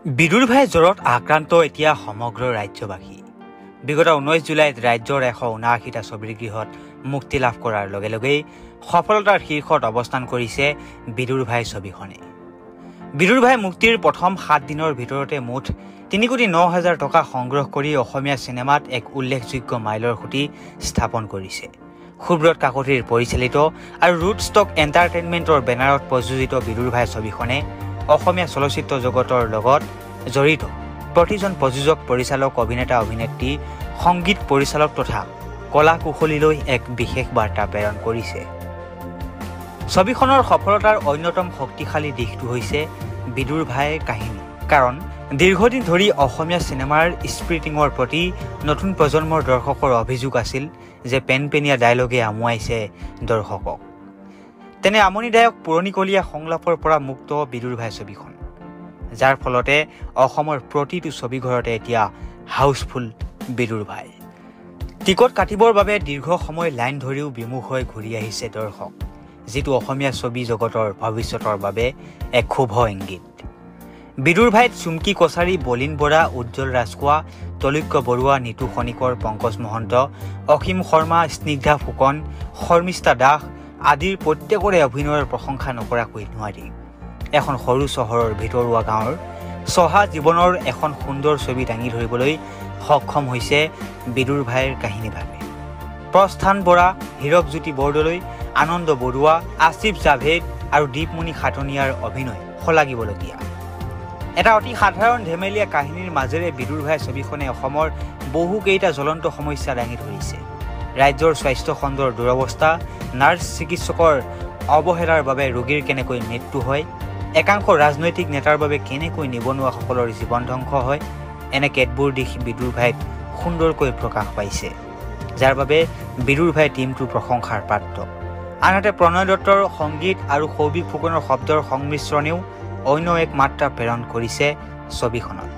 বিদুৰ ভাই জ্বৰত আক্ৰান্ত এতিয়া সমগ্ৰ ৰাজ্যবাসী। বিগত 19 জুলাইত ৰাজ্যৰ 179টা ছবিৰ গৃহত মুক্তি লাভ কৰাৰ লগে লগেই সফলতাৰ শীৰ্ষত অৱস্থান কৰিছে বিদুৰ ভাই ছবিখনে। বিদুৰ ভাই মুক্তিৰ প্ৰথম 7 দিনৰ ভিতৰতে মুঠ 3,09,000 টকা সংগ্ৰহ কৰি অসমীয়া চিনেমাত এক উল্লেখযোগ্য মাইলৰ খুঁটি স্থাপন কৰিছে। সুব্ৰত কাকতিৰ পৰিচালিত আৰু ৰুট ষ্টক এণ্টাৰটেইনমেণ্টৰ বেনাৰত প্ৰযোজিত বিদুৰ ভাই ছবিখনে অসমীয়া চলচ্চিত্ৰ জগতৰ লগত জড়িত প্ৰতিজন প্ৰযোজক, পৰিচালক, অভিনেতা, অভিনেত্ৰী, সংগীত পৰিচালক তথা কলা কুশলীলৈ এক বিশেষ বাৰ্তা প্ৰেৰণ কৰিছে। ছবিখনৰ সফলতাৰ অন্যতম শক্তিশালী দিশটো হৈছে বিদুৰ ভাইৰ কাহিনী। কাৰণ দীৰ্ঘদিন ধৰি অসমীয়া চিনেমাৰ স্প্ৰিটিঙৰ প্ৰতি নতুন প্ৰজন্মৰ দৰ্শকৰ অভিযোগ আছিল যে পেনপেনীয়া ডায়লগে আমুৱাইছে দৰ্শকক। তেনে আমনিদায়ক পুৰণিকলীয়া সংলাপৰ পৰা মুক্ত বিদুৰ ভাই ছবিখন, যাৰ ফলতে অসমৰ প্ৰতিটো ছবিঘৰতে এতিয়া হাউচফুল বিদুৰ ভাই। টিকট কাটিবৰ বাবে দীৰ্ঘ সময় লাইন ধৰিও বিমুখ হৈ ঘূৰি আহিছে দৰ্শক, যিটো অসমীয়া ছবি জগতৰ ভৱিষ্যতৰ বাবে এক শুভ ইংগিত। বিদুৰ ভাইত চুমকি কছাৰী, বলিন বৰা, উজ্জ্বল ৰাজখোৱা, তৈলক্য বৰুৱা, নিতু খনিকৰ, পংকজ মহন্ত, অসীম শৰ্মা, স্নিগ্ধা ফুকন, শৰ্মিষ্ঠা দাস আদিৰ প্ৰত্যেকৰে অভিনয়ৰ প্ৰশংসা নকৰাকৈ নোৱাৰি। এখন সৰু চহৰৰ ভিতৰুৱা গাঁৱৰ চহা জীৱনৰ এখন সুন্দৰ ছবি দাঙি ধৰিবলৈ সক্ষম হৈছে বিদুৰ ভাইৰ কাহিনীভাগে। প্ৰস্থান বৰা, হীৰকজ্যোতি বৰদলৈ, আনন্দ বৰুৱা, আসিফ জাভেদ আৰু দীপমণি খাটনিয়াৰ অভিনয় শলাগিবলগীয়া। এটা অতি সাধাৰণ ধেমেলীয়া কাহিনীৰ মাজেৰে বিদুৰ ভাই ছবিখনে অসমৰ বহুকেইটা জ্বলন্ত সমস্যা দাঙি ধৰিছে। ৰাজ্যৰ স্বাস্থ্য খণ্ডৰ দুৰৱস্থা, নাৰ্ছ চিকিৎসকৰ অৱহেলাৰ বাবে ৰোগীৰ কেনেকৈ মৃত্যু হয়, একাংশ ৰাজনৈতিক নেতাৰ বাবে কেনেকৈ নিবনুৱাসকলৰ জীৱন ধ্বংস হয়, এনে কেতবোৰ দিশ বিদুৰ ভাইত সুন্দৰকৈ প্ৰকাশ পাইছে, যাৰ বাবে বিদুৰ ভাই টীমটো প্ৰশংসাৰ পাত্ৰ। আনহাতে প্ৰণয় দত্তৰ সংগীত আৰু সৌভিক ফুকনৰ শব্দৰ সংমিশ্ৰণেও অন্য এক মাত্ৰা প্ৰেৰণ কৰিছে ছবিখনত।